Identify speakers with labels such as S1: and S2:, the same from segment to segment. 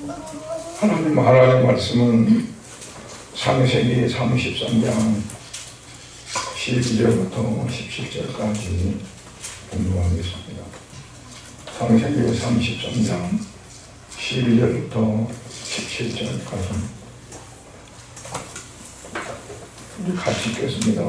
S1: 하나님 말씀은 창세기 33장 12절부터 17절까지 공부하겠습니다. 창세기 33장 12절부터 17절까지 같이 읽겠습니다.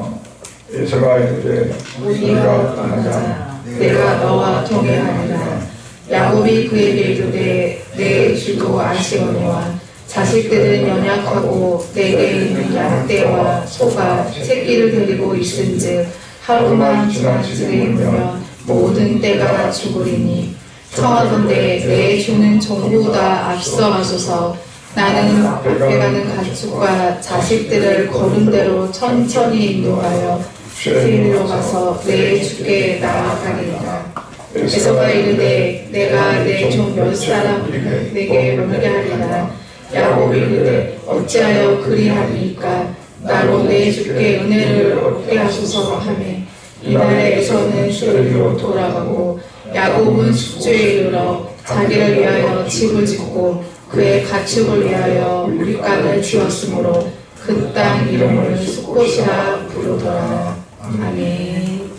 S1: 에서가 이르되 우리가 떠나자
S2: 내가 너와 동행하리라. 야곱이 그에게 이르되 내 주도 아시오니와 자식들은 연약하고 내게 있는 양떼와 소가 새끼를 데리고 있은즉 하루만 지나치게 울면 모든 떼가 죽으리니 청하건대 내 주는 전부다 앞서가소서. 나는 앞에 가는 가축과 자식들을 걸음대로 천천히 인도하여 세일로 가서 내 주께 나아가리라. 에서가 이르되 내가 내 종 몇 사람을 내게 멀게하리라. 야곱이 이르되 어찌하여 그리하리이까. 나로 내 주께 은혜를 얻게 하소서 하매 이날에 에서는 세일로 돌아가고 야곱은 숙주에 이르러 자기를 위하여 집을 짓고 그의 가축을 위하여 우리간을 지었으므로 그 땅 이름을 숫곳이라 부르더라. 아멘.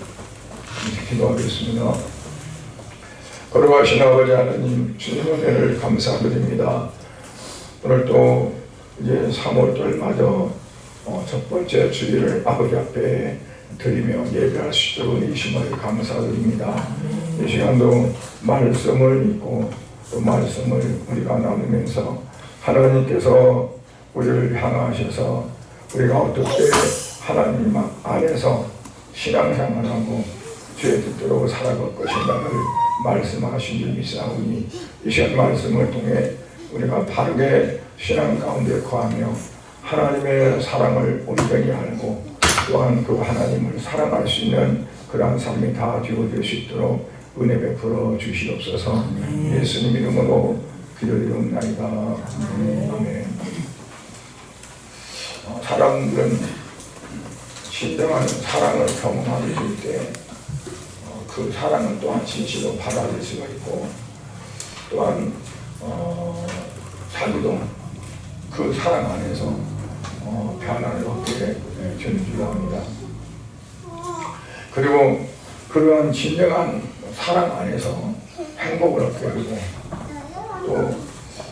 S1: 기도하겠습니다. 걸어가신 아버지 하나님, 주님 은혜를 감사드립니다. 오늘 또 이제 3월절마저 첫 번째 주일을 아버지 앞에 드리며 예배할 수 있도록 이심을 감사드립니다. 이 시간도 말씀을 읽고 또 말씀을 우리가 나누면서 하나님께서 우리를 향하셔서 우리가 어떻게 하나님 안에서 신앙생활하고 주의 뜻대로 살아갈 것인가를 말씀하신 줄 믿사오니 이 시간 말씀을 통해 우리가 바르게 신앙 가운데 거하며 하나님의 사랑을 온전히 알고 또한 그 하나님을 사랑할 수 있는 그러한 삶이 다 되어질 수 있도록 은혜 베풀어 주시옵소서. 예수님 이름으로 기도드리옵나이다. 아멘. 사람들은 진정한 사랑을 경험하게 될 때 그 사랑은 또한 진실로 받아들일 수가 있고 또한 자기도 그 사랑 안에서 변화를 얻게 되는 합니다. 그리고 그러한 진정한 사랑 안에서 행복을 얻게 되고 또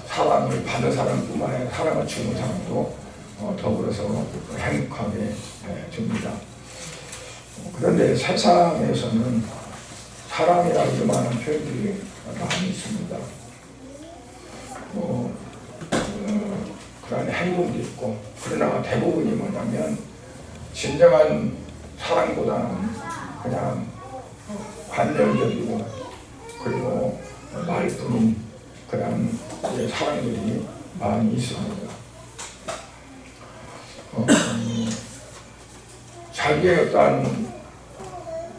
S1: 사랑을 받은 사람뿐만 아니라 사랑을 주는 사람도 더불어서 행복하게 됩니다. 그런데 세상에서는 사랑이라고 말하는 표현들이 많이 있습니다. 그런 행동도 있고 그러나 대부분이 뭐냐면 진정한 사랑보다는 그냥 관념적이고 그리고 말뿐인 그런 사랑들이 많이 있습니다. 자기의 어떤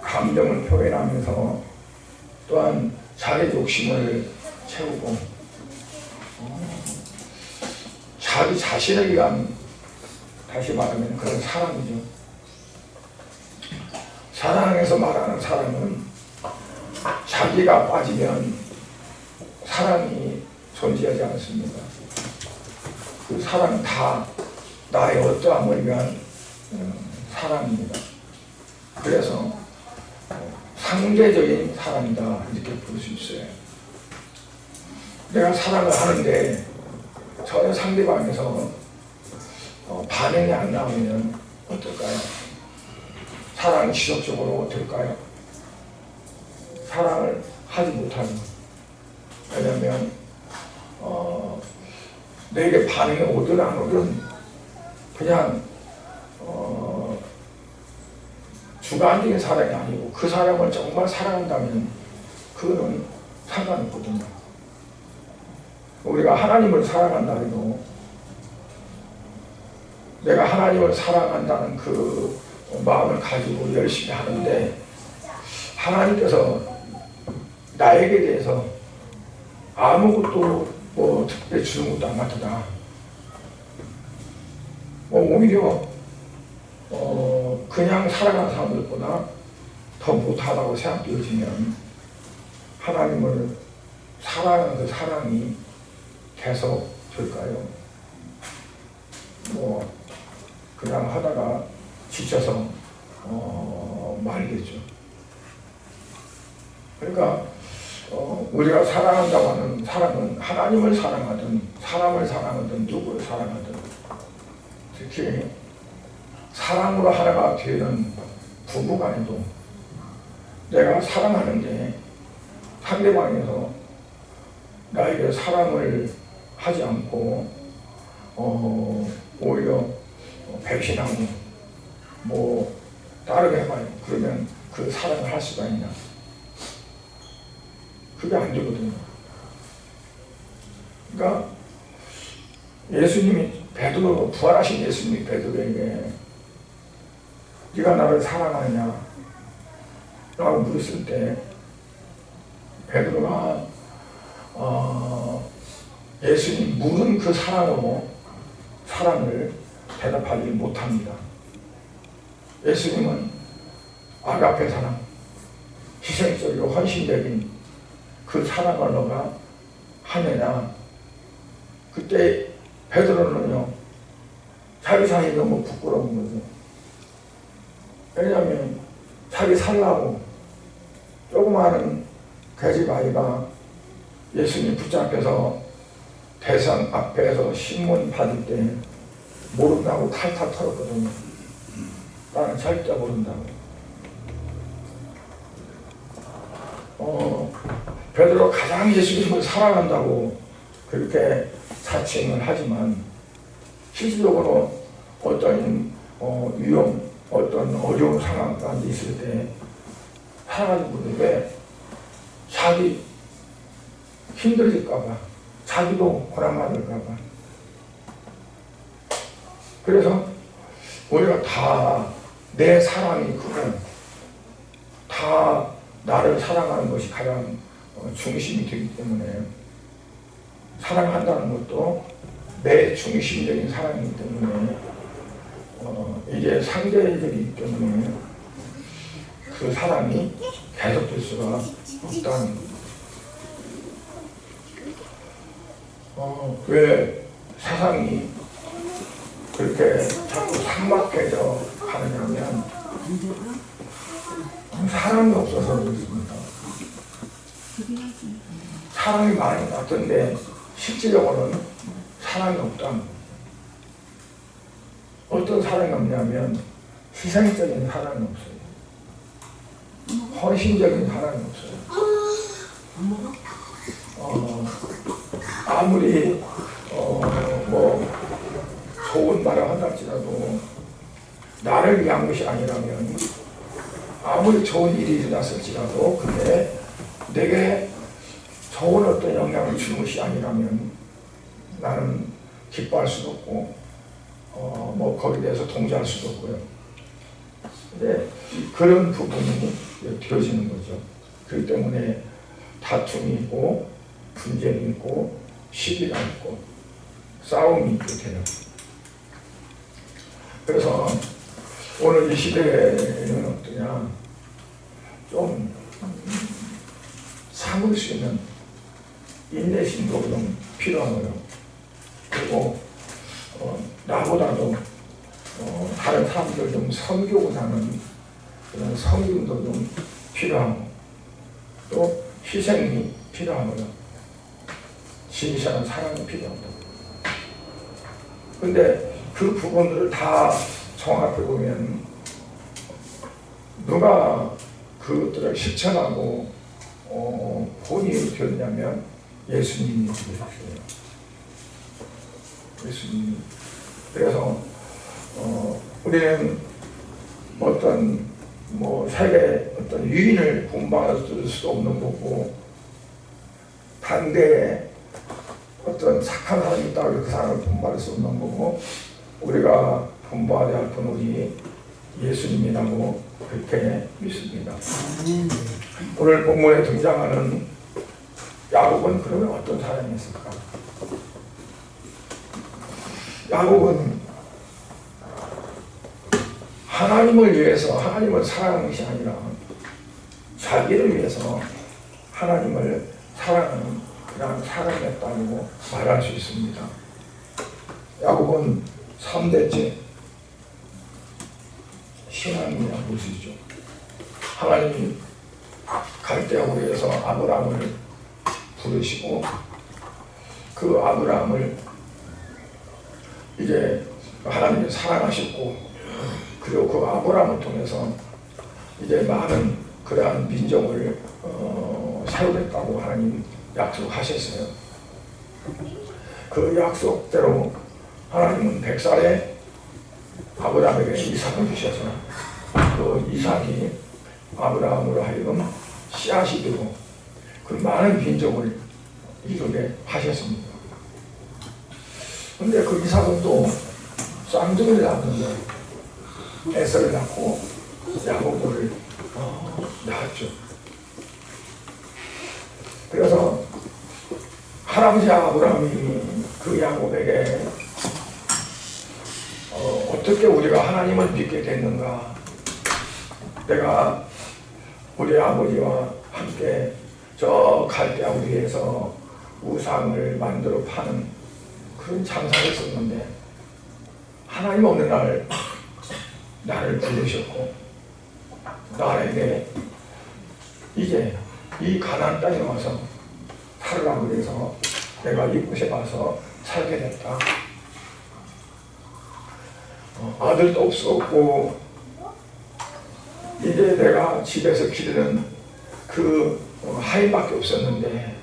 S1: 감정을 표현하면서 또한 자기 욕심을 채우고 자기 자신을 위한, 다시 말하면 그런 사랑이죠. 사랑에서 말하는 사랑은 자기가 빠지면 사랑이 존재하지 않습니다. 그 사랑은 다 나의 어떠함을 위한 사랑입니다. 그래서 상대적인 사랑이다 이렇게 볼 수 있어요. 내가 사랑을 하는데 전혀 상대방에서 반응이 안 나오면 어떨까요? 사랑이 지속적으로 어떨까요? 사랑을 하지 못하고, 왜냐하면 내게 반응이 오든 안 오든 그냥 주관적인 사랑이 아니고 그 사람을 정말 사랑한다면 그거는 상관없거든요. 우리가 하나님을 사랑한다 해도 내가 하나님을 사랑한다는 그 마음을 가지고 열심히 하는데 하나님께서 나에게 대해서 아무것도 특별히 주는 것도 안 같다. 오히려 그냥 살아가는 사람들보다 더 못하다고 생각되어지면 하나님을 사랑하는 그 사랑이 계속 줄까요? 뭐 그냥 하다가 지쳐서 말겠죠. 그러니까 우리가 사랑한다고 하는 사랑은 하나님을 사랑하든 사람을 사랑하든 누구를 사랑하든 특히 사랑으로 하나가 되는 부부간에도 내가 사랑하는 게 상대방에서 나에게 사랑을 하지 않고 오히려 배신하고 뭐 다르게 해봐요. 그러면 그 사랑을 할 수가 있냐? 그게 안 되거든요. 그러니까 예수님이 베드로, 부활하신 예수님이 베드로에게 네가 나를 사랑하느냐 라고 물었을 때 베드로가 예수님 물은 그 사랑으로 사랑을 대답하지 못합니다. 예수님은 아가페 사랑, 희생적이고 헌신적인 그 사랑을 너가 하느냐. 그때 베드로는요 자기 자신이 너무 부끄러운 거죠. 왜냐하면 자기 살라고 조그마한 계집 아이가 예수님 붙잡혀서 대상 앞에서 신문 받을 때 모른다고 탈탈 털었거든요. 나는 절대 모른다고. 베드로 가장 예수님을 사랑한다고 그렇게 사칭을 하지만 실질적으로 어떤 위험, 어떤 어려운 상황 가운데 있을 때 사랑하는 분이 왜 자기 힘들릴까봐, 자기도 고난받을까봐. 그래서 우리가 다 내 사랑이 크고 다 나를 사랑하는 것이 가장 중심이 되기 때문에 사랑한다는 것도 내 중심적인 사랑이기 때문에 이게 상대적이기 때문에 그 사랑이 계속될 수가 없다는 거예요. 왜 세상이 그렇게 자꾸 삭막해져 가느냐면 사랑이 없어서 그렇습니다. 사랑이 많이 났던데 실질적으로는 사랑이 없다. 어떤 사랑이 없냐면 희생적인 사랑이 없어요. 헌신적인 사랑이 없어요. 아무리 뭐 좋은 말을 한다 할지라도 나를 위한 것이 아니라면 아무리 좋은 일이 일어났을지라도 그게 내게 좋은 어떤 영향을 주는 것이 아니라면 나는 기뻐할 수도 없고 뭐 거기에 대해서 동조할 수도 없고요. 근데 그런 부분이 되어지는 거죠. 그렇기 때문에 다툼이 있고 분쟁이 있고 시기가 있고 싸움이 있게 돼요. 그래서 오늘 이 시대에는 어떠냐, 좀 참을 수 있는 인내심도 좀 필요하고요. 그리고 나보다도 다른 사람들 좀 섬기고 사는 그런 섬김도 좀 필요하고 또 희생이 필요하고요. 진실한 사랑이 필요하다. 근데 그 부분들을 다 종합해 보면 누가 그것들을 실천하고 본인이 되었냐면 예수님이 되셨어요. 예수님이. 그래서 우리는 어떤 뭐 세계 어떤 유인을 본받을 수도 없는 거고 반대에 어떤 착한 사람이 있다고 그 사람을 본받을 수 없는 거고 우리가 본받아야 할 분은 우리 예수님이라고 그렇게 믿습니다. 오늘 본문에 등장하는 야곱은 그러면 어떤 사람이었을까? 야곱은 하나님을 위해서 하나님을 사랑하는 것이 아니라 자기를 위해서 하나님을 사랑하는 그냥 살아냈다고 말할 수 있습니다. 야곱은 3대째 신앙의 모습이죠. 하나님이 갈대아 우리에서 아브라함을 부르시고 그 아브라함을 이제 하나님이 사랑하셨고 그리고 그 아브라함을 통해서 이제 많은 그러한 민족을 세우겠다고 하나님 약속하셨어요. 그 약속대로 하나님은 100살에 아브라함에게 이삭을 주셔서 그 이삭이 아브라함으로 하여금 씨앗이 되고 그 많은 민족을 이루게 하셨습니다. 근데 그 이삭은 또 쌍둥이를 낳았는데 에서를 낳고 야곱을 낳았죠. 그래서 할아버지 아브라함이 그 야곱에게 어떻게 우리가 하나님을 믿게 됐는가, 내가 우리 아버지와 함께 저 갈대아 우리에서 우상을 만들어 파는 그런 장사를 했었는데 하나님 어느 날 나를 부르셨고 나에게 이제 이 가나안 땅에 와서 살으라 그래서 내가 이곳에 가서 살게 됐다. 아들도 없었고 이제 내가 집에서 기르는 그 하인밖에 없었는데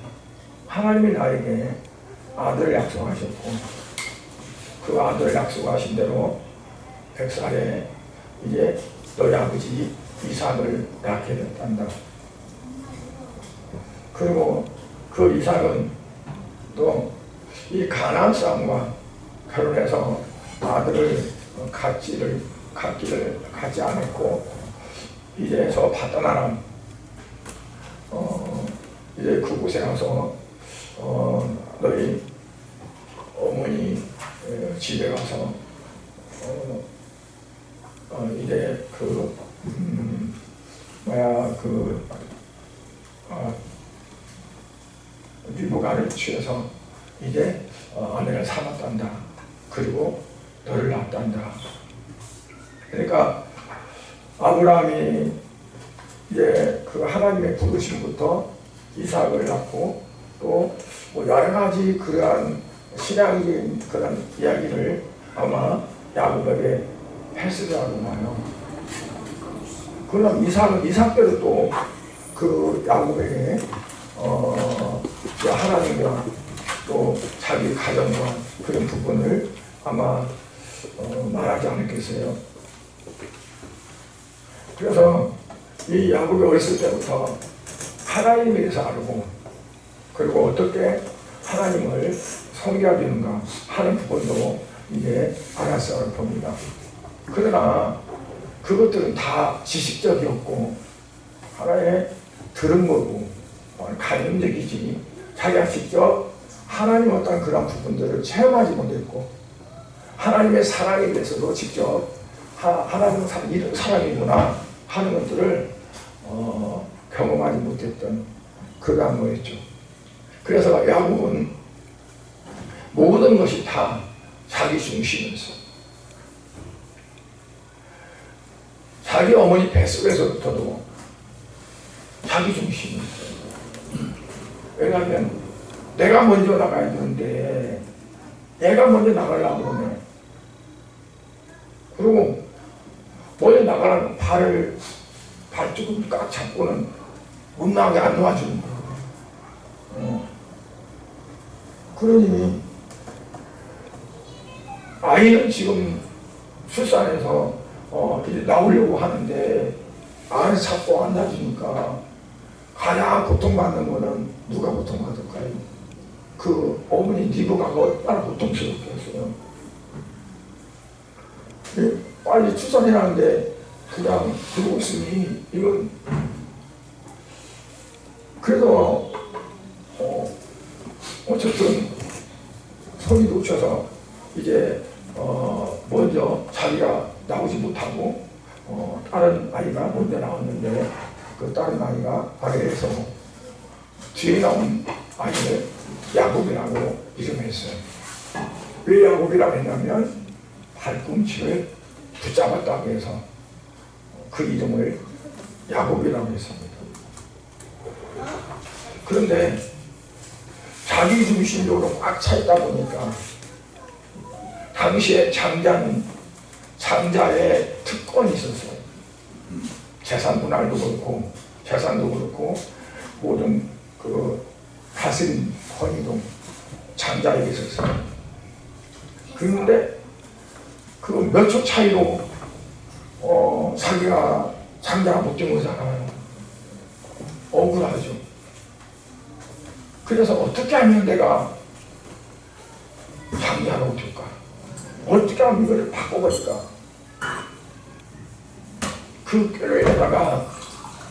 S1: 하나님이 나에게 아들을 약속하셨고 그 아들을 약속하신 대로 100살에 이제 너희 아버지 이삭을 낳게 됐단다. 그리고 그 이삭은 또 이 가나안 사람과 결혼해서 아들을 갖지 않았고 이제 저 바다나람 이제 그곳에 가서 너희 어머니 집에 가서 이제 리브가를 취해서 이제 아내를 삼았단다. 그리고 너를 낳았단다. 그러니까 아브라함이 이제 그 하나님의 부르심부터 이삭을 낳고 또 뭐 여러 가지 그러한 신앙적인 그런 이야기를 아마 야곱에게 했으리라고 봐요. 그럼 이삭대로 또 그 야곱에게 하나님과 또 자기 가정과 그런 부분을 아마 말하지 않았겠어요. 그래서 이 야곱이 어렸을 때부터 하나님에 대해서 알고 그리고 어떻게 하나님을 섬겨야 되는가 하는 부분도 이제 알았을 겁니다. 그러나 그것들은 다 지식적이었고 하나의 들은 거고 간접적이지 자기가 직접 하나님 어떤 그런 부분들을 체험하지 못했고 하나님의 사랑에 대해서도 직접 하나님은 이런 사랑이구나 하는 것들을 경험하지 못했던 그러한 거였죠. 그래서 야곱은 모든 것이 다 자기 중심이었어요. 자기 어머니 뱃속에서부터도 자기 중심이었어요. 왜냐하면 내가 먼저 나가야 되는데 내가 먼저 나가려고 그러네. 그리고 먼저 나가려면 발쪽을 꽉 잡고는 못 나가게 안 놓아주는 거예요. 그러니 아이는 지금 출산해서 이제 나오려고 하는데 안에 잡고 안 놔주니까 가장 고통받는 거는 누가 고통받을까요? 그 어머니 리브가가 얼마나 고통스럽겠어요. 빨리 출산해라는데 그냥 들고 있으니 이건 그래도 어쨌든 손이 놓쳐서 이제 먼저 자기가 나오지 못하고 다른 아이가 먼저 나왔는데 그 다른 아이가 아래에서 뒤에 나온 아이를 야곱이라고 이름했어요. 왜 야곱이라고 했냐면 발꿈치를 붙잡았다고 해서 그 이름을 야곱이라고 했습니다. 그런데 자기 중심적으로 꽉 차 있다 보니까 당시에 장자의 특권이 있었어요. 재산 분할도 그렇고 모든 그 다스린 권위도 장자에게 있었어요. 그런데 그 몇 초 차이로 자기가 장자가 못 된 거잖아요. 억울하죠. 그래서 어떻게 하면 내가 장자로 될까? 어떻게 하면 이거를 바꿔버릴까? 그 꾀로에다가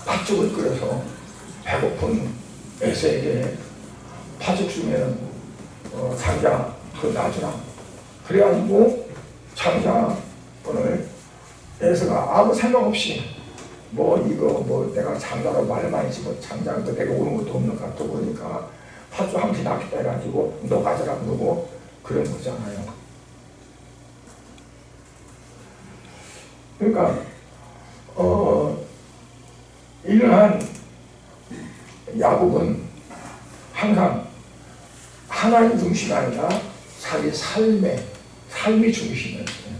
S1: 팥죽을 끓여서 배고픈 에서에게 팥죽 주면 장자 그 놔주라. 그래가지고 장자분을 에서가 아무 생각 없이 내가 장자로 말만 했지 장자한테 내가 오는 것도 없는 것 같아 보니까 팥죽 한 개 놨겠다 해가지고 너 가져라 그러고 그런 거잖아요. 그러니까 이러한 야곱은 항상 하나님 중심이 아니라 자기 삶이 중심이었어요.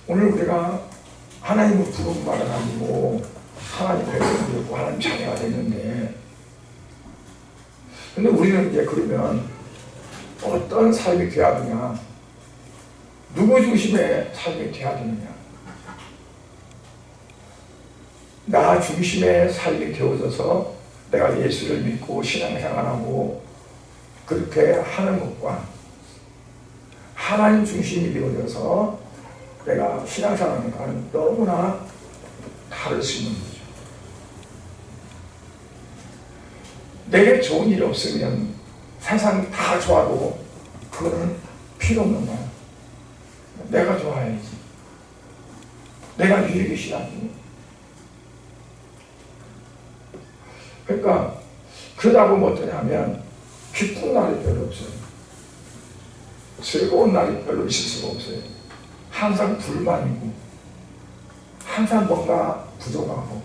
S1: 오늘 우리가 하나님을 부르고 말아가지고 하나님 백성되었고 하나님 자녀가 됐는데, 근데 우리는 이제 그러면 어떤 삶이 돼야 되냐? 누구 중심의 삶이 돼야 되느냐? 나 중심의 삶이 되어져서 내가 예수를 믿고 신앙생활하고 그렇게 하는 것과 하나님 중심이 되어져서 내가 신앙생활하는 것과는 너무나 다를 수 있는 거죠. 내게 좋은 일이 없으면 세상 다 좋아도 그거는 필요 없는 거야. 내가 좋아야지. 내가 누리기 싫어하지. 그러니까 그러다 보면 어떠냐면 기쁜 날이 별로 없어요. 즐거운 날이 별로 있을 수가 없어요. 항상 불만이고 항상 뭔가 부족하고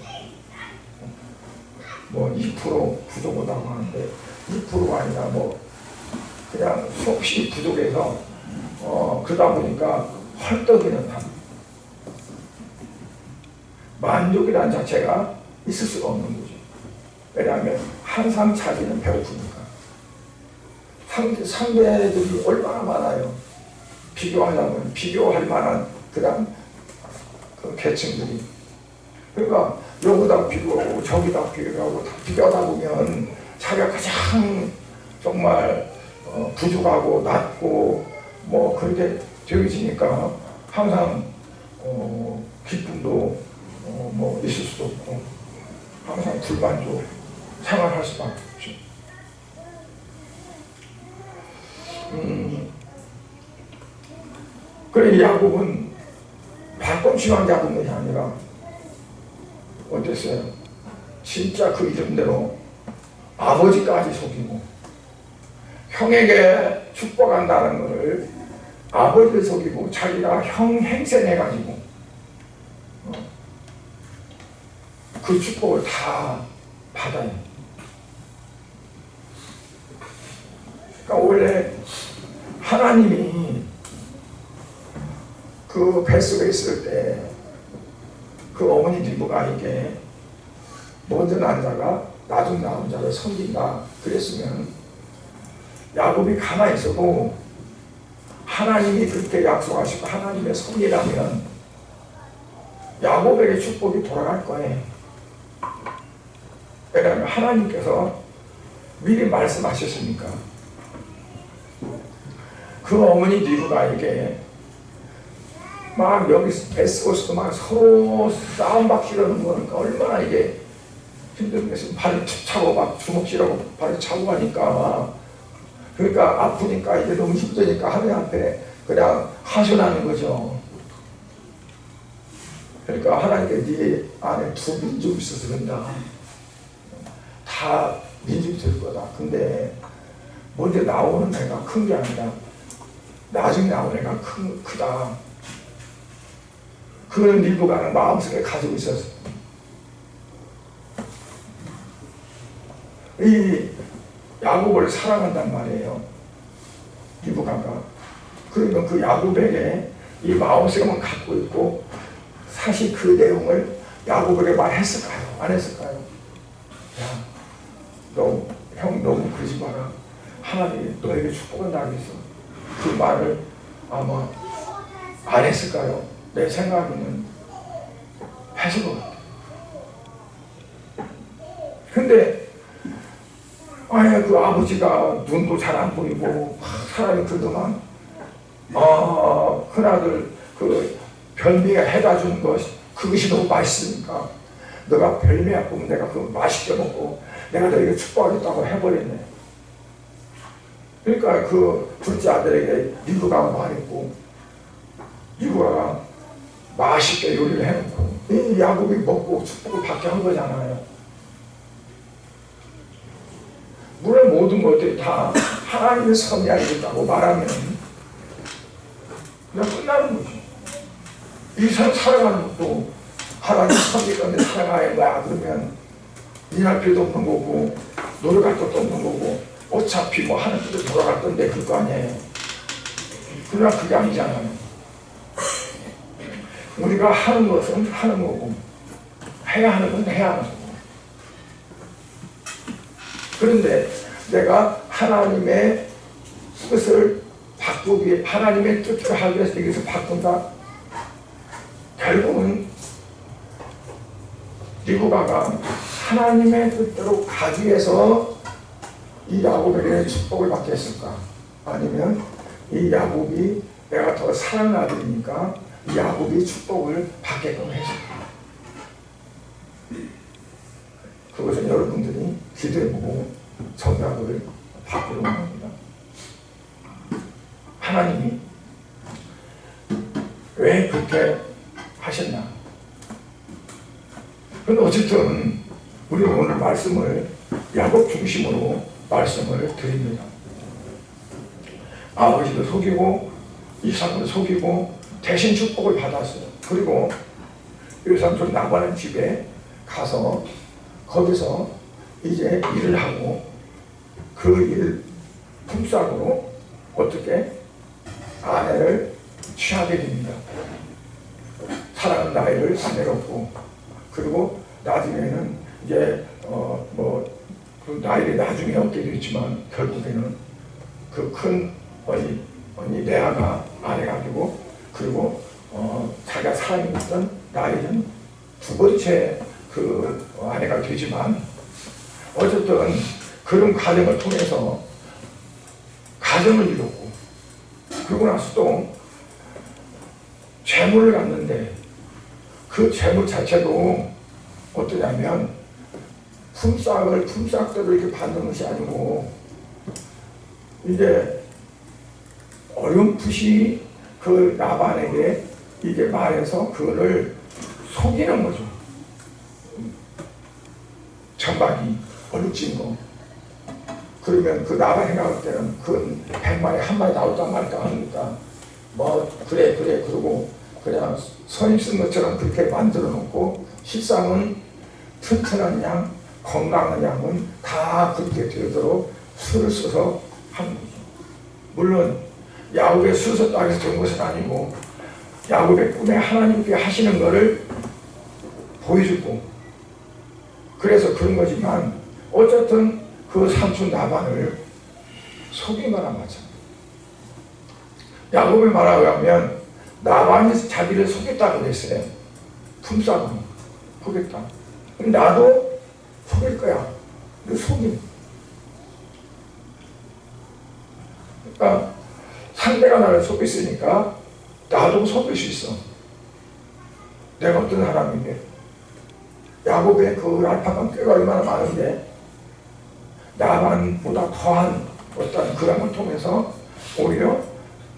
S1: 2% 부족하다고 하는데 2%가 아니라 그냥 수없이 부족해서 그러다 보니까 헐떡이는 삶, 만족이라는 자체가 있을 수가 없는 거죠. 왜냐하면 항상 자기는 배고프니까. 상대들이 얼마나 많아요. 비교하려면 비교할 만한 그 계층들이. 그러니까 여기다 비교하고 저기다 비교하고 다 비교하다 보면 자기가 가장 정말 부족하고 낮고 그렇게 되어지니까 항상 기쁨도 있을 수도 없고 항상 불만도 생활할 수밖에 없죠. 그래 야곱은 발꿈치만 잡은 것이 아니라 어땠어요? 진짜 그 이름대로 아버지까지 속이고 형에게 축복한다는 것을 아버지를 속이고 자기가 형 행세해가지고 그 축복을 다 받아요. 그러니까 원래 하나님이 그 뱃속에 있을 때 그 어머니 리브가에게 먼저 난 자가 나중 낳은 자를 섬긴다 그랬으면 야곱이 가만히 있어도 하나님이 그렇게 약속하시고 하나님의 섭리라면 야곱에게 축복이 돌아갈 거예요. 왜냐하면 하나님께서 미리 말씀하셨으니까. 그 어머니 리브가에게 막 여기 뱃속에서도 막 서로 싸움박 지르는 거니까 얼마나 이게 힘들겠어요. 발을 툭 차고 막 주먹질하고 발을 차고 하니까. 그러니까 아프니까 이제 너무 힘드니까 하나님 앞에 그냥 하소연하는 거죠. 그러니까 하나님께 네 안에 두 민족이 있어서 그런다. 다 네 집이 될 거다. 근데 먼저 나오는 애가 큰 게 아니라 나중에 나오는 애가 크다. 그거는 리브가는 마음속에 가지고 있었어. 이 야곱을 사랑한단 말이에요. 리브가가. 그러면 그 야곱에게 이 마음속에만 갖고 있고 사실 그 내용을 야곱에게 말했을까요? 안 했을까요? 야, 형 너무 그러지 마라. 하나님이 너에게 축복을 나겠어. 그 말을 아마 안 했을까요? 내 생각에는 했을 것 같아요. 근데 그 아버지가 눈도 잘 안 보이고 사람이 그동안 큰아들 그 별미가 해다 주는 것 그것이 너무 맛있으니까 너가 별미야 보면 내가 그거 맛있게 먹고 내가 너에게 축복하겠다고 해버렸네. 그러니까 그 둘째 아들에게 리브가가 말했고 리브가가 맛있게 요리를 해놓고 이 야곱이 먹고 축복을 받게 한 거잖아요. 물론 모든 것들이 다 하나님의 섭리 안에 있다고 말하면 그냥 끝나는 거죠. 이 사람 살아가는 것도 하나님 섭리 가운데 살아가는 거야. 그러면 일할 필요도 없는 거고 노력할 것도 없는 거고 어차피 뭐 하는 것도 돌아갈 건데 그거 아니에요. 그러나 그게 아니잖아요. 우리가 하는 것은 하는 거고 해야 하는 건 해야 하는 거고. 그런데 내가 하나님의 뜻을 바꾸기 위해 하나님의 뜻을 하기 위해서 여기서 바꾼다. 결국은 리브가가 하나님의 뜻대로 가기 위해서 이 야곱에게 축복을 받게 했을까? 아니면 이 야곱이 내가 더 사랑하는 아들이니까 이 야곱이 축복을 받게끔 했을까? 그것은 여러분들이 기도해보고 정답을 바꾸려고 합니다. 하나님이 왜 그렇게 하셨나? 그런데 어쨌든 우리는 오늘 말씀을 야곱 중심으로 말씀을 드립니다. 아버지도 속이고 이삭도 속이고 대신 축복을 받았어요. 그리고 외삼촌 나바는 집에 가서 거기서 이제 일을 하고 그 일 품삯으로 어떻게 아내를 취하게 됩니다. 사랑하는 나이를 내렸고 그리고 나중에는 이제 그 나이를 나중에 얻게 되지만 결국에는 그 큰 언니 레아가 아내가 되고 그리고 자기가 사랑했던 나이는 두 번째 그 아내가 되지만 어쨌든 그런 과정을 통해서 가정을 이뤘고 그러고 나서 또 재물을 갖는데 그 재물 자체도 어떠냐면 품삯대로 이렇게 받는 것이 아니고 이제 어렴풋이 그 라반에게 이게 말해서 그거를 속이는 거죠. 천박이 얼룩진 거. 그러면 그 라반 생각할 때는 그 100마리 한 마리 나올까 말까 하니까 뭐 그래 그러고 그냥 선임 쓴 것처럼 그렇게 만들어 놓고 실상은 튼튼한 양, 건강한 양은 다 그렇게 되도록 술을 써서 하는 거죠. 물론 야곱의 술을 썼다고 해서 좋은 것은 아니고 야곱의 꿈에 하나님께 하시는 것을 보여주고 그래서 그런 거지만 어쨌든 그 삼촌 라반을 속인 거나 마찬가지야. 야곱의 말에 의하면 라반이 자기를 속였다고 그랬어요. 품삯으로 속였다. 나도 속일 거야. 그 속임. 그러니까 상대가 나를 속였으니까 나도 속일 수 있어. 내가 어떤 사람인데 야곱의 그 알파간 꾀가 얼마나 많은데 라반보다 더한 어떤 그런 걸 통해서 오히려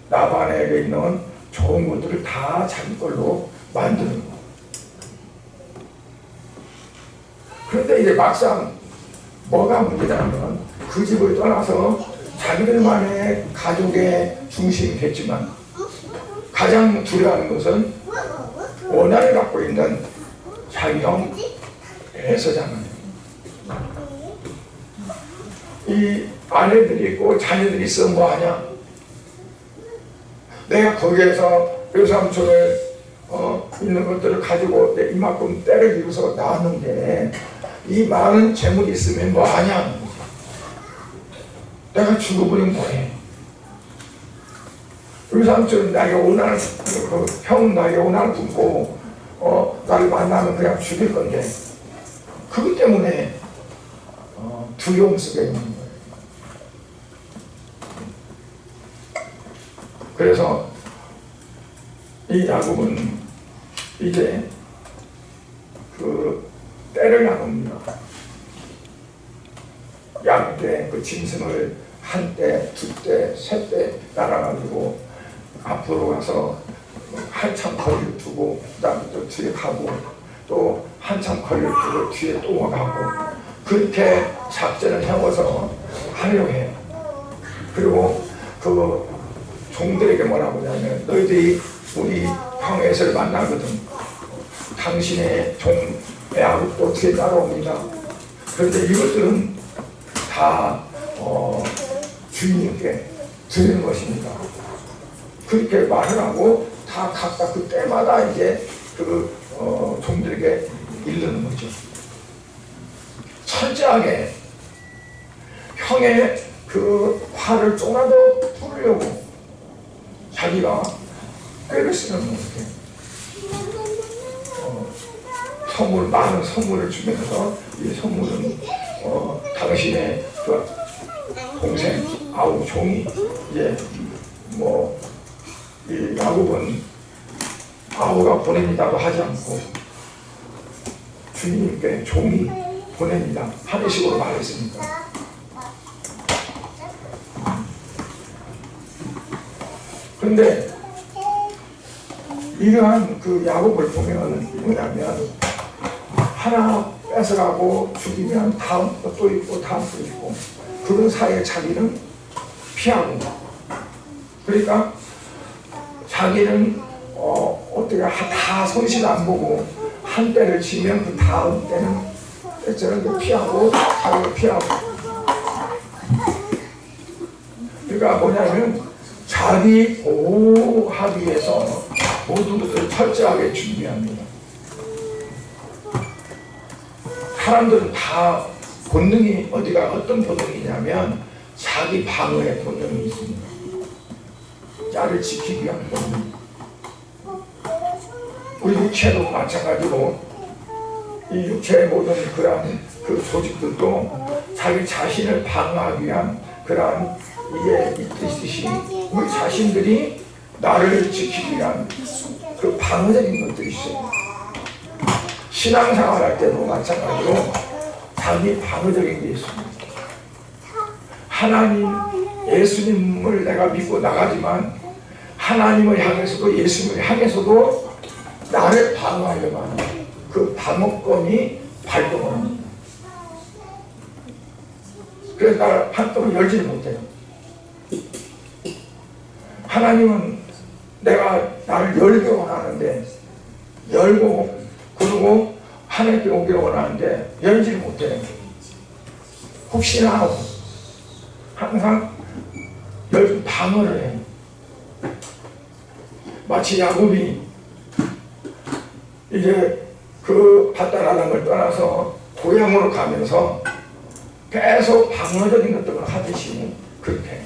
S1: 라반에게 있는 좋은 것들을 다 자기 걸로 만드는 거. 그런데 이제 막상 뭐가 문제냐면 그 집을 떠나서 자기들만의 가족의 중심이 됐지만 가장 두려워하는 것은 원한을 갖고 있는 자기 형 에서잖아요. 이 아내들이 있고 자녀들이 있으면 뭐하냐? 내가 거기에서 외삼촌을 있는 것들을 가지고 내 이만큼 때를 이루서 나왔는데 이 많은 재물이 있으면 뭐하냐? 내가 죽어버리면 뭐해? 외삼촌은 나에게 오난을 형 나에게 오난을 품고 나를 만나면 그냥 죽일 건데 그것 때문에 두려움 속에 있는 거예요. 그래서 이 야곱은 이제 그 때를 나눕니다. 양떼 그 짐승을 한 떼, 두 떼, 세 떼 날아가지고 앞으로 가서 한참 거리를 두고 그 다음에 또 뒤에 가고 또 한참 거리를 두고 뒤에 또 가고 그렇게 작전을 세워서 하려고 해요. 그리고 그 종들에게 뭐라고 하냐면 너희들이 우리 형 에서를 만나거든. 당신의 종 야곱도 뒤에 따라옵니다. 그런데 이것들은 다 주인님께 드리는 것입니다. 그렇게 말을 하고 다 각각 그 때마다 이제 그 종들에게 이르는 거죠. 철저하게 형의 그 화를 조금도 풀으려고 자기가 꾀를 쓰는 거예요. 선물, 많은 선물을 주면서 이 선물은 당신의 그 동생 아우 종이 이제 뭐 이 야곱은 아우가 보냅니다도 하지 않고 주님께 종이 보냅니다 하는 식으로 말했습니다. 그런데 이러한 그 야곱을 보면 뭐냐면 하나 뺏어가고 죽이면 다음 또 있고 다음 또 있고 그런 사이에 자기는 피하고 그러니까 자기는 어떻게 다 손실 안 보고 한 때를 치면 그 다음 때는 저런 피하고 자기를 피하고 그러니까 뭐냐면 자기 보호하기 위해서 모든 것을 철저하게 준비합니다. 사람들은 다 본능이 어떤 본능이냐면 자기 방어의 본능이 있습니다. 나를 지키기 위한 본능. 우리 육체도 마찬가지로 이 육체의 모든 그러한 그 조직들도 자기 자신을 방어하기 위한 그러한 이게 있듯이 우리 자신들이 나를 지키기 위한 그 방어적인 것들이 있어요. 신앙생활 할 때도 마찬가지로 자기 방어적인 게 있습니다. 하나님, 예수님을 내가 믿고 나가지만 하나님을 향해서도 예수님을 향해서도 나를 방어하려고 하는 그 방어권이 발동을 합니다. 그래서 나를 한동안 열지를 못해요. 하나님은 내가 나를 열기 원하는데 열고 그리고 하나님께 오기를 원하는데 열지를 못해요. 혹시나 하고 항상 방어를 해요. 마치 야곱이 이제 그 밧다라는 떠나서 고향으로 가면서 계속 방어적인 것들을 하듯이 그렇게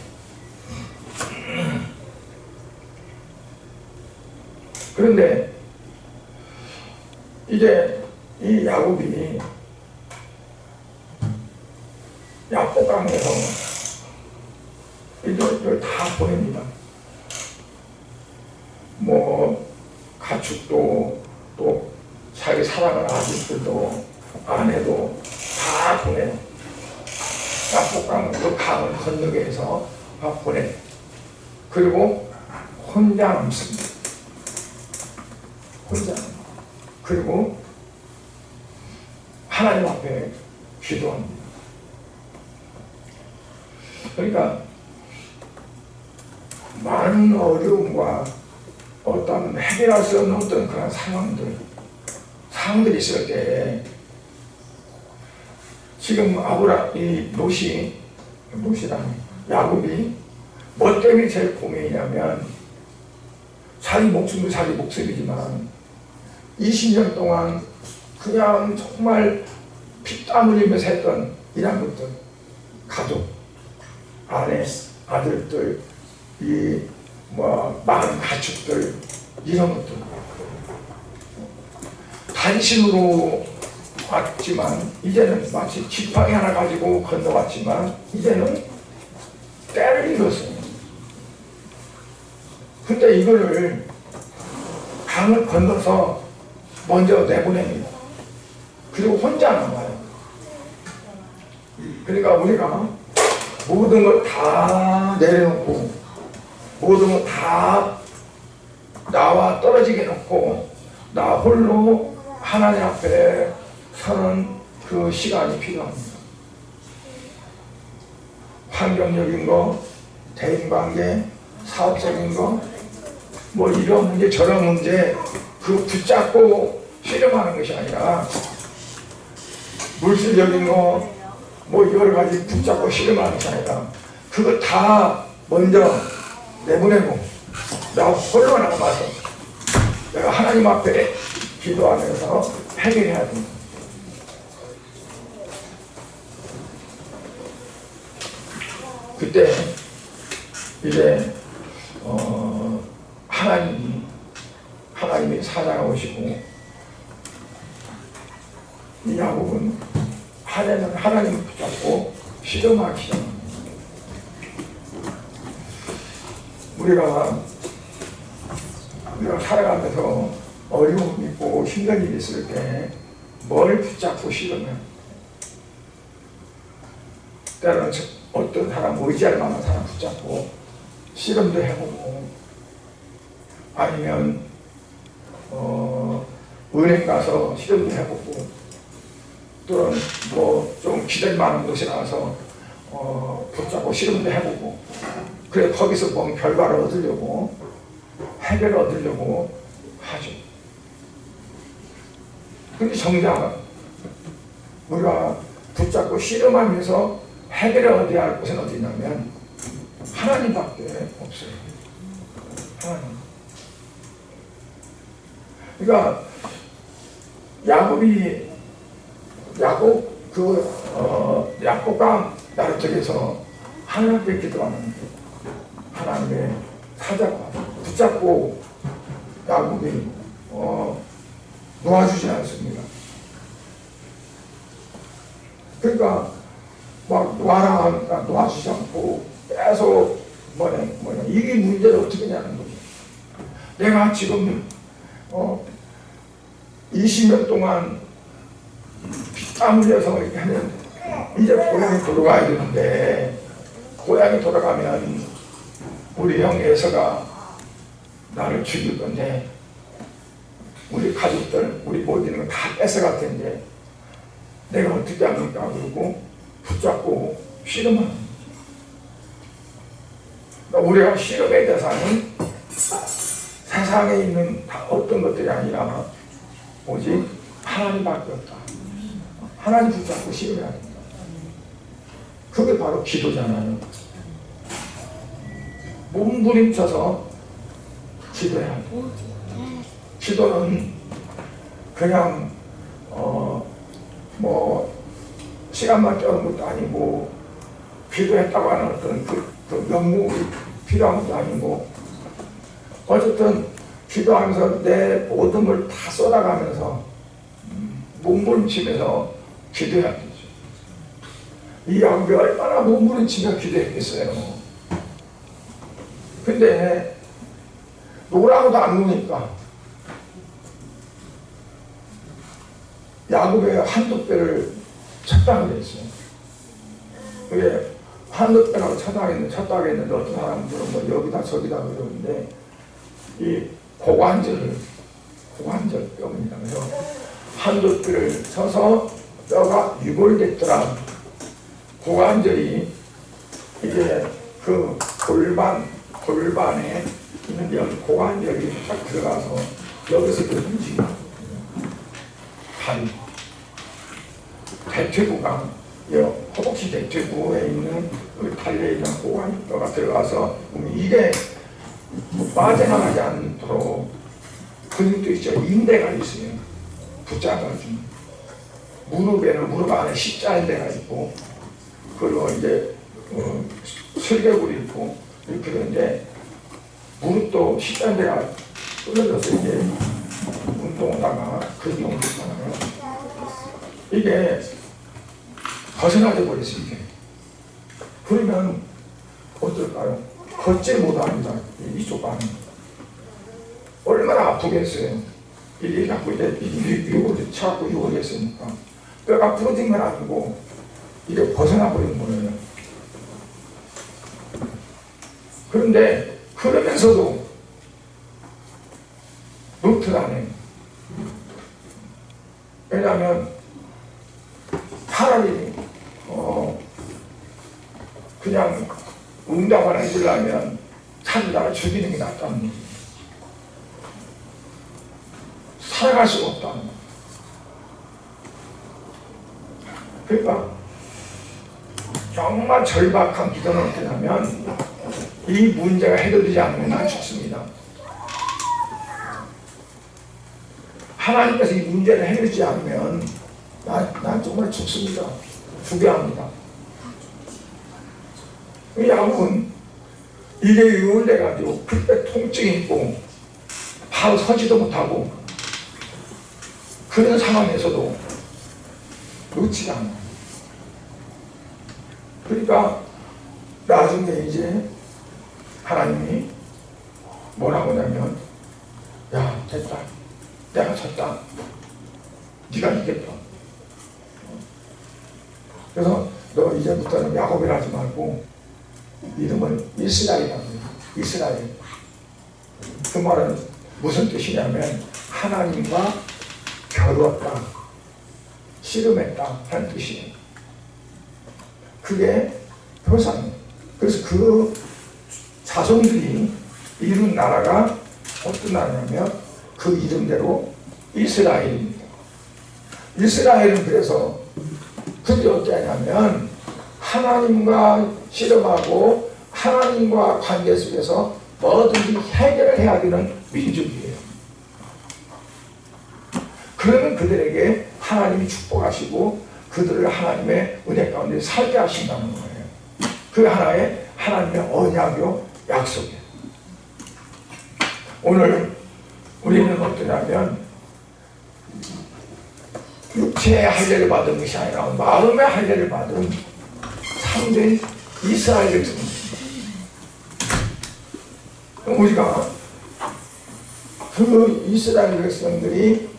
S1: 그런데 이제 이 야곱이 야복강에서 이걸 다 보냅니다. 뭐 가축도 또 자기 사랑하는 아들들도 아내도 다 보내요. 야복강 그 강을 건너게 해서 다 보내. 그리고 혼자 남습니다. 혼자. 그리고 하나님 앞에 기도합니다. 그러니까 많은 어려움과 어떤 해결할 수 없는 어떤 그런 상황들이 있을 때 지금 이 노시랑 야곱이 뭐 때문에 제일 고민이냐면 자기 목숨도 자기 목숨이지만 20년 동안 그냥 정말 피땀 흘리면서 했던 이런 것들, 가족, 아내, 아들들, 많은 가축들, 이런 것들 단신으로 왔지만 이제는 마치 지팡이 하나 가지고 건너왔지만 이제는 때를 잃었어요. 근데 이거를 강을 건너서 먼저 내보냅니다. 그리고 혼자 남아요. 그러니까 우리가 모든 걸 다 내려놓고 모든 걸 다 나와 떨어지게 놓고 나 홀로 하나님 앞에 서는 그 시간이 필요합니다. 환경적인 거, 대인관계, 사업적인 거, 뭐 이런 문제 저런 문제 그 붙잡고 실험하는 것이 아니라 물질적인 거 뭐 여러 가지 붙잡고 실험하는 것이 아니라 그거 다 먼저 내보내고 나 홀로 남아서 내가 하나님 앞에 기도하면서 해결해야 됩니다. 그때 이제 하나님이 찾아오시고 이 야곱은 하나님을 붙잡고 실험하기 시작합니다. 우리가 살아가면서 어려움이 있고 힘든 일이 있을 때 뭘 붙잡고 실험해요? 때로는 어떤 사람 의지할 만한 사람 붙잡고 실험도 해보고 아니면 은행 가서 실험도 해보고 또는 뭐 좀 기댈 만한 곳에 가서 붙잡고 실험도 해보고 그래 거기서 뭐 결과를 얻으려고 해결을 얻으려고 하죠. 근데 정작 우리가 붙잡고 실험하면서 해결을 얻어야 할 곳은 어디 있냐면 하나님밖에 없어요. 하나님. 그러니까 야곱과 나루터에서 하나님께 기도하는데 하나님의 사자가 붙잡고 야곱이 놓아주지 않습니다. 그러니까 막 놓아라 하니까 놓아주지 않고 계속 이게 문제를 어떻게 하냐는 거죠. 내가 지금 20년 동안 피땀 흘려서 이렇게 하는데 이제 고향에 돌아가야 되는데 고향에 돌아가면 우리 형 에서가 나를 죽일 건데 우리 가족들 우리 모든 거 다 뺏어갈 텐데 내가 어떻게 합니까? 그러고 붙잡고 실험하는 거예요. 그러니까 우리가 실험의 대상은 세상에 있는 어떤 것들이 아니라 오직 하나님밖에 없다. 하나님 붙잡고 실험해야 된다. 그게 바로 기도잖아요. 몸부림쳐서 기도해야 돼. 기도는 그냥 시간만 때우는 것도 아니고 기도했다고 하는 어떤 그 명목이 필요한 것도 아니고 어쨌든 기도하면서 내 모든 걸 다 쏟아가면서 몸부림치면서 기도해야 되죠. 이 야곱이 얼마나 몸부림치며 기도했겠어요. 근데 노라고도 안 노니까 야곱의 한두 배를 쳤다는 게 있어요. 그게 한두 배라고 쳤다겠는데 어떤 사람들은 뭐 여기다 저기다 그러는데 이 고관절 뼈입니다. 그래서 한두 뼈를 쳐서 뼈가 유골됐더라. 고관절이 이게 그 골반에 있는 고관절이 딱 들어가서 여기서 움직이고 다리 대퇴부가 허벅지 대퇴부에 있는 그 다리에 있는 고관뼈가 들어가서 이게 빠져나가지 않도록 근육도 있죠. 인대가 있어요. 붙잡아주는 무릎에는 무릎 안에 십자인 데가 있고 그리고 이제 슬개골이 있고 이렇게 되는데 무릎도 십자인 데가 끊어져서 이제 운동하다가 그런 운동 있잖아요. 이게 벗어나져 버렸어요. 이게. 그러면 어떨까요? 걷질 못합니다. 이쪽 방은 얼마나 아프겠어요. 이게 자꾸 이제 이걸 차고 이걸 했으니까 뼈가 부러진 건 아니고 이게 벗어나 버린 거예요. 그런데 그러면서도 루트라네. 왜냐하면 차라리 그냥 응답을 해주려면 찾으다가 죽이는 게 낫다는 거지. 살아갈 수가 없다는 거지. 그러니까 정말 절박한 기도는 어떻게 하면 이 문제가 해결되지 않으면 난 죽습니다. 하나님께서 이 문제를 해결하지 않으면 난 정말 죽습니다. 죽여야 합니다. 이 약은 이게 유울돼가지고 그때 통증이 있고 바로 서지도 못하고 그런 상황에서도 놓지가 않아요. 그러니까 나중에 이제 하나님이 뭐라고 하냐면 야 됐다. 내가 졌다. 네가 이겼다. 그래서 너 이제부터는 야곱이라 하지 말고 이름은 이스라엘이라고 해요. 이스라엘. 그 말은 무슨 뜻이냐면 하나님과 겨루었다. 씨름했다 하는 뜻이에요. 그게 표상이에요. 그래서 그 자손들이 이룬 나라가 어떤 나라냐면 그 이름대로 이스라엘입니다. 이스라엘은 그래서 그게 어떻게 하냐면 하나님과 씨름하고 하나님과 관계 속에서 뭐든지 해결을 해야 되는 민족이에요. 그러면 그들에게 하나님이 축복하시고 그들을 하나님의 은혜 가운데 살게 하신다는 거예요. 그 하나의 하나님의 언약이요 약속이에요. 오늘 우리는 어떠냐면 육체의 할례를 받은 것이 아니라 마음의 할례를 받은 참된 이스라엘을 듣는 우리가 그 이스라엘 백성들이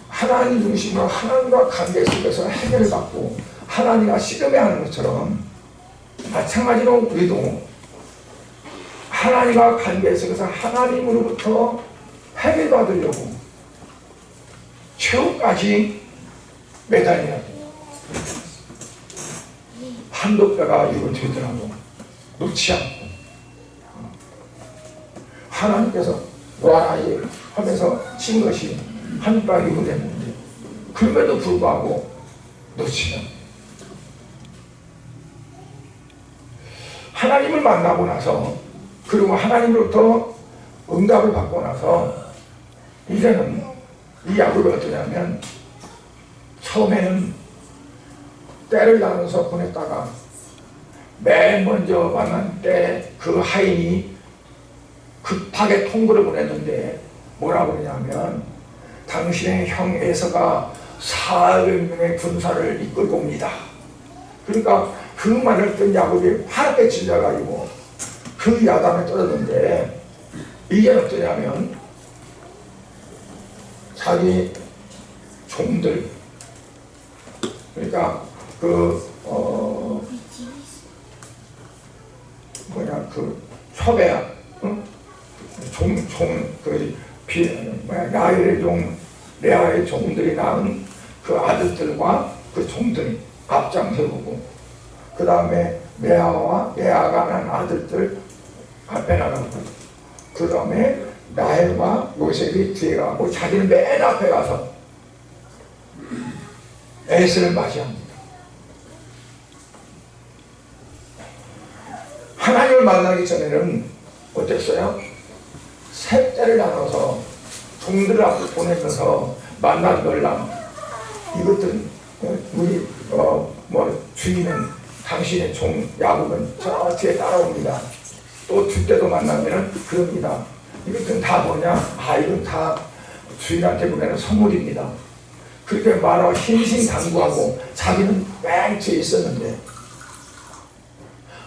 S1: 하나님 중심으로 하나님과 관계 속에서 해결을 받고 하나님과 씨름해하는 것처럼 마찬가지로 우리도 하나님과 관계 속에서 하나님으로부터 해결받으려고 최후까지 매달려야 돼. 한도 뼈가 이걸 되더라도 놓지 않고 하나님께서 너하라 하면서 친 것이 한 뼈가 이거 됐는데 그럼에도 불구하고 놓치면 하나님을 만나고 나서 그리고 하나님으로부터 응답을 받고 나서 이제는 이 야곱이 어떠냐면 처음에는 때를 나눠서 보냈다가 맨 먼저 만난 때 그 하인이 급하게 통보를 보냈는데 뭐라고 그러냐면 당신의 형 에서가 400명의 군사를 이끌고 옵니다. 그러니까 그 말을 듣던 야곱이 파랗게 질려가지고 그 야단을 떨었는데 이게 어떠냐면 자기 종들 그러니까 협회야, 응? 라헬의 종, 레아의 종들이 낳은 그 아들들과 그 종들이 앞장서고, 그 다음에 레아가 난 아들들 앞에 나가고, 그 다음에 라헬과 요셉이 뒤에 가고 자기는 맨 앞에 가서 에스를 맞이합니다. 하나님을 만나기 전에는 어땠어요? 셋째를 나눠서 종들 앞에 보내면서 만난 열람, 이것들은 우리 주인은 당신의 종 야곱은 저 뒤에 따라옵니다. 또 주때도 만나면은 그럽니다. 이것들은 다 뭐냐? 이건 다 주인한테 보내는 선물입니다. 그렇게 말하고 신신당부하고 자기는 맨 뒤에 있었는데,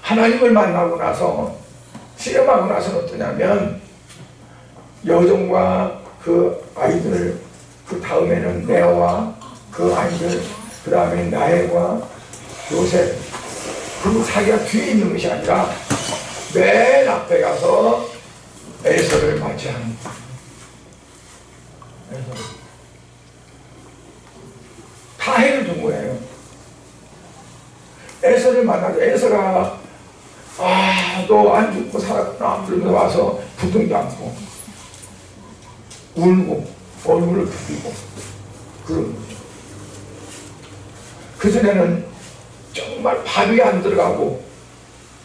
S1: 하나님을 만나고 나서 실험하고 나서는 어떠냐면 여종과 그 아이들, 그 다음에는 레아와 그 아이들, 그 다음에 라헬과 요셉, 그리고 자기가 뒤에 있는 것이 아니라 맨 앞에 가서 에서를 맞이하는 거예요. 다 해를 둔 거예요. 에서를 만나서 에서가 너 안 죽고 살았구나 그러면서 와서 부둥도 안고 울고 얼굴을 부비고 그런 거죠. 그전에는 정말 밥이 안 들어가고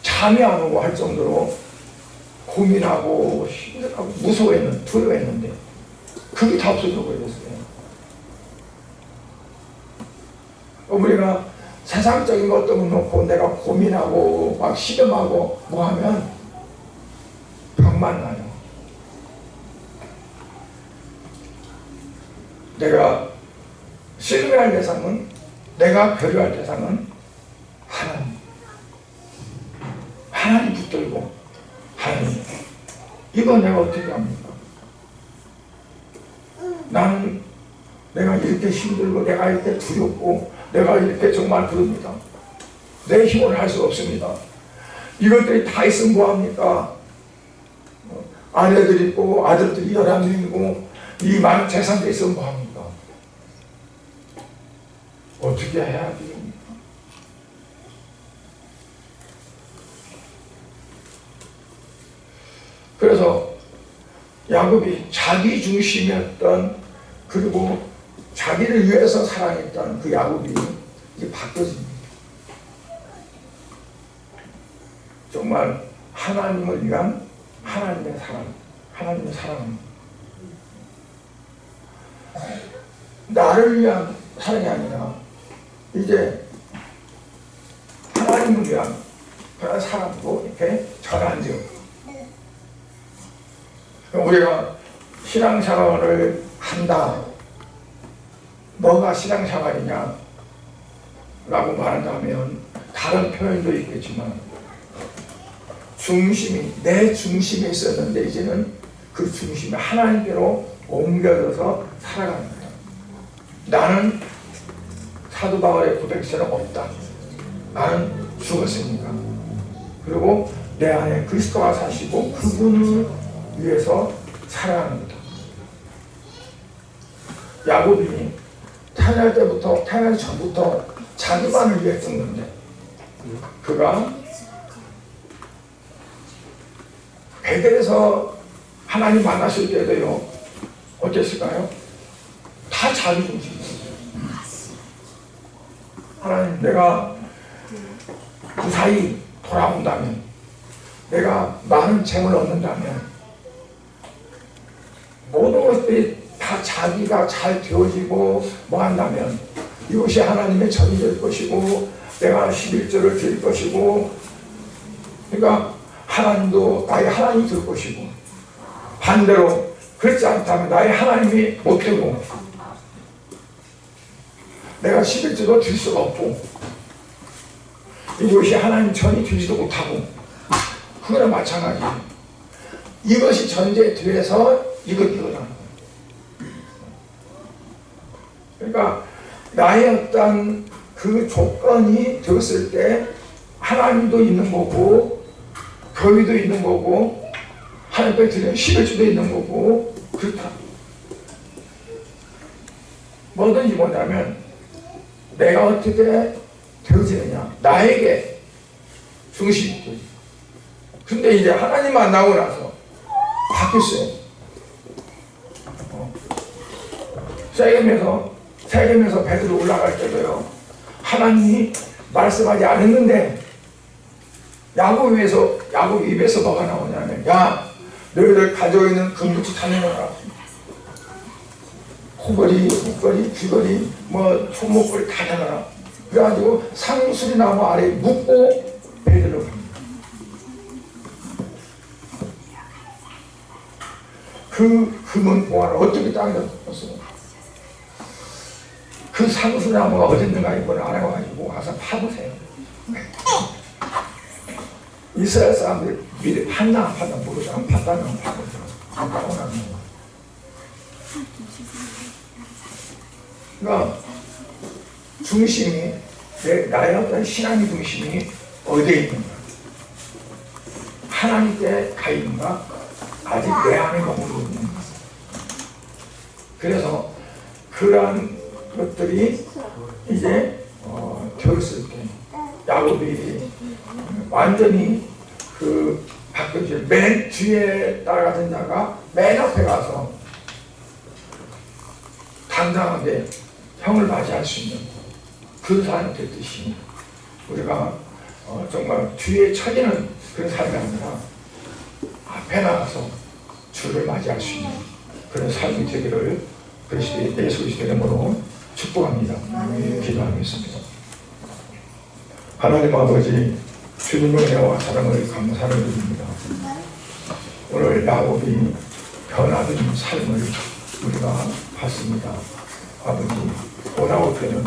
S1: 잠이 안 오고 할 정도로 고민하고 힘들하고 두려워했는데 그게 다 없어져 버렸어요. 우리가 세상적인 것도 놓고 내가 고민하고 막 시름하고 뭐 하면 병만 나요. 내가 신뢰할 대상은, 내가 배려할 대상은 하나님 붙들고 하나님, 이거 내가 어떻게 합니까? 나는 내가 이렇게 힘들고 내가 이렇게 두렵고 내가 이렇게 정말 그럽니다. 내 힘으로 할 수 없습니다. 이것들이 다 있으면 뭐합니까? 아내들 있고 아들들이 11명이고 이 많은 재산도 있으면 뭐합니까? 어떻게 해야 됩니까? 그래서 야곱이 자기 중심이었던, 그리고 자기를 위해서 사랑했던 그 야곱이 이제 바뀌어집니다. 정말 하나님을 위한 하나님의 사랑, 하나님의 사랑입니다. 나를 위한 사랑이 아니라 이제 하나님을 위한 그런 사랑으로 이렇게 전환되어, 우리가 신앙생활을 한다, 뭐가 신앙생활이냐 라고 말한다면 다른 표현도 있겠지만 내 중심에 있었는데 이제는 그 중심이 하나님께로 옮겨져서 살아갑니다. 나는 사도 바울의 고백처럼 없다. 나는 죽었으니까. 그리고 내 안에 그리스도가 사시고 그분을 위해서 살아갑니다. 야곱이 태어날 전부터 자기만을 위해 죽는데, 그가 베델에서 하나님 만났을 때도요, 어땠을까요? 다 자기 중심이었어요. 하나님, 내가 무사히 돌아온다면, 내가 많은 재물을 얻는다면, 모든 것들이 다 자기가 잘 되어지고 뭐 한다면 이것이 하나님의 전이 될 것이고 내가 11조를 드릴 것이고, 그러니까 하나님도 나의 하나님이 될 것이고, 반대로 그렇지 않다면 나의 하나님이 못 되고 내가 11조도 드릴 수가 없고 이것이 하나님 전이 되지도 못하고, 그거랑 마찬가지예요. 이것이 전제돼서 이것이 일어나는 거예요. 그러니까 나의 어떤 그 조건이 되었을 때 하나님도 있는 거고 교회도 있는 거고 하나님께 드리는 11조도 있는 거고 그렇다. 뭐든지 뭐냐면 내가 어떻게 되어지느냐, 나에게 중심. 근데 이제 하나님 만나고 나서 바뀌었어요. 세겜에서 베드로 올라갈 때도요, 하나님이 말씀하지 않았는데 야곱 입에서 뭐가 나오냐면, 야, 너희들 가지고 있는 금붙이 다 내놓아라. 코걸이, 목걸이, 귀걸이, 뭐 손목걸이 다 내놔라. 그래가지고 상수리 나무 아래에 묻고 베드로 갑니다. 그 금은 보화를 어떻게 땅에다 뒀어요? 그 상수리 나무가 어디 있는가 이걸 알아가지고 와서 파보세요. 이스라엘 사람들이 미리 판다 안 판다 모르죠. 안 판다면 안 파거든요. 안 파고 나면. 그러니까 중심이, 나의 어떤 신앙의 중심이 어디에 있는가? 하나님께 가 있는가? 아직 내 안에 머무르고 있는가? 그래서 그러한 것들이 이제 되었을 때 야곱이 완전히 그 바뀌었죠. 맨 뒤에 따라가던 자가 맨 앞에 가서 당당하게 형을 맞이할 수 있는 그 사람이 됐듯이 우리가 정말 뒤에 처지는 그런 삶이 아니라 앞에 나가서 주를 맞이할 수 있는 그런 삶이 되기를 그리스도의 예수 그리스도의 이름으로 축복합니다. 기도하겠습니다. 하나님 아버지, 주님의 은혜와 사랑을 감사를 드립니다. 오늘 야곱이 변화된 삶을 우리가 봤습니다. 아버지, 오나우편은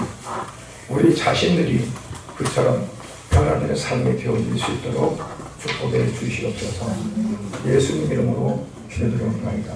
S1: 우리 자신들이 그처럼 변화되는 삶이 되어질 수 있도록 축복해 주시옵소서. 예수님 이름으로 기도드립니다.